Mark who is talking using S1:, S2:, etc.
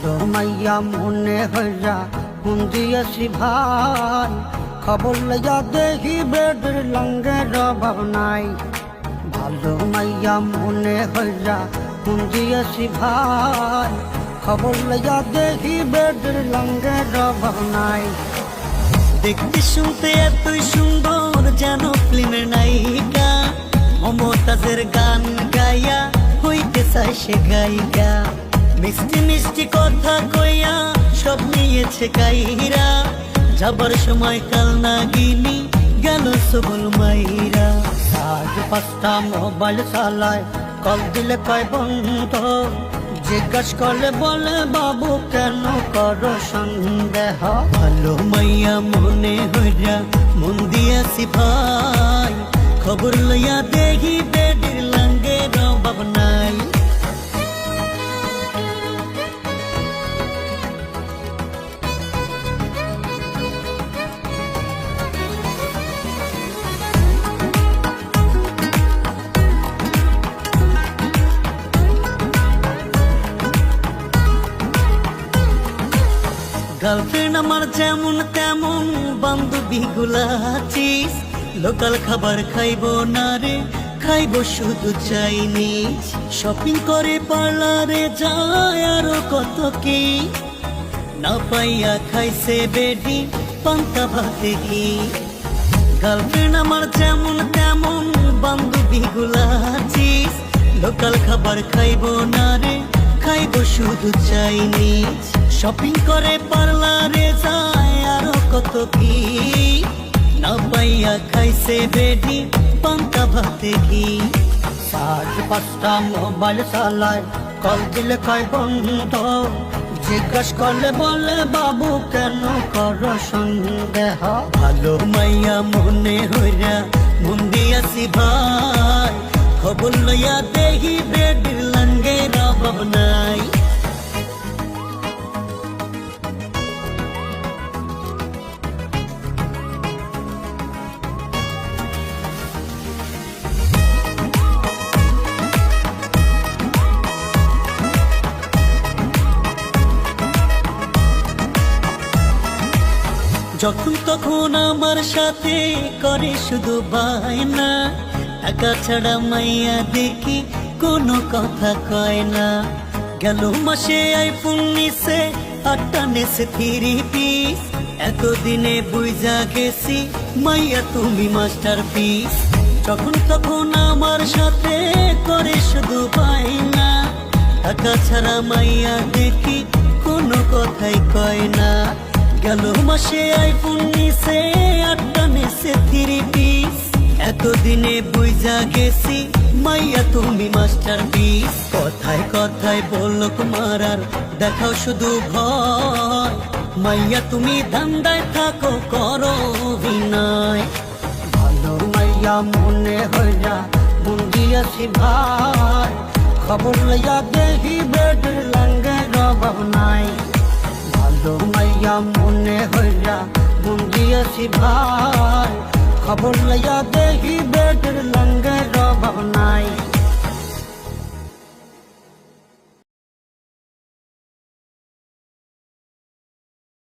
S1: ভালো মাইয়া মনে হইয়া ফোন দিয়েছি ভাই, খবর লইয়া দেখি বেডের লঙ্গের অভাব নাই। ভালো মাইয়া মনে হইয়া ফোন দিয়েছি ভাই, খবর লইয়া দেখি বেডের লঙ্গের অভাব নাই।
S2: দেখতে শুনতে এতই সুন্দর যেন ফিল্মের নায়িকা, মমতাজের গান গাইয়া হইতে চায় সে গায়িকা। মিষ্টি মিষ্টি কথা কইয়া সব নিয়েছে কাইরা, যাবার সময় কাল নাগিনি গেল সবল মাইরা।
S1: আজ 5টা মোবাইল চালায়, কল দিলে কয় বন্ধ, জিজ্ঞাস করলে বলে বাবু কেন করো সন্দেহ।
S2: ভালো মাইয়া মনে হইয়া মন দিয়াছি ভাই, খবর লইয়া দেখি বেডের লঙ্গের অভাব নাই। গার্লফ্রেন্ড আমার যেমন তেমন বান্ধবী গুলা আছিস, লোকাল খাবার খাইবো না রে, খাইবো শুধু চাইনিজ। শপিং করে পার্লারে যায় আরো কত কি, না পাইয়া খাইছে বেডি পান্তা ভাতে কি। গার্লফ্রেন্ড আমার যেমন তেমন বান্ধবী গুলা আছিস, লোকাল খাবার খাইবো না রে, খাইবো শুধু চাইনিজ। শপিং করে পার্লারে যায় আরো কত কি, না পাইয়া খাইছে বেডি পান্তা ভাতে কি।
S1: আজ 5টা মোবাইল চালায়, কল দিলে কয় বন্ধ, জিজ্ঞাস করলে বলে বাবু কেন করো সন্দেহ।
S2: ভালো মাইয়া মনে হইয়া মন দিয়াছি ভাই, খবর লইয়া দেখি বেডের লঙ্গের অভাব নাই। যখন তখন আমার সাথে করে শুধু বায়না, টাকা ছাড়া মাইয়া দেখি কোনো কথা কয় না। গেল মাসে আইফোন নিছে, 8টা নেছে 3 পিস, এতদিনে বুঝা গেছি মাইয়া তুমি মাস্টারপিস। যখন তখন আমার সাথে করে শুধু বায়না, টাকা ছাড়া মাইয়া দেখি কোনো কথাই কয় না। গেল মাসে আইফোন নিছে, 8টা নেছে 3 পিস, এতদিনে বুঝা গেছি মাইয়া তুমি মাস্টারপিস। কথায় কথায় বলক মারার দেখাও শুধু ভয়, মাইয়া তুমি ধান্দায় থাকো করো অভিনয়।
S1: ভালো মাইয়া মনে হইয়া মন দিয়েছি ভাই, খবর লইয়া দেখি বেডের লঙ্গের অভাব নাই। ভালো মাইয়া মনে হইয়া মন দিয়েছি ভাই, খবর লইয়া দেখি বেডের লঙ্গের অভাব নাই।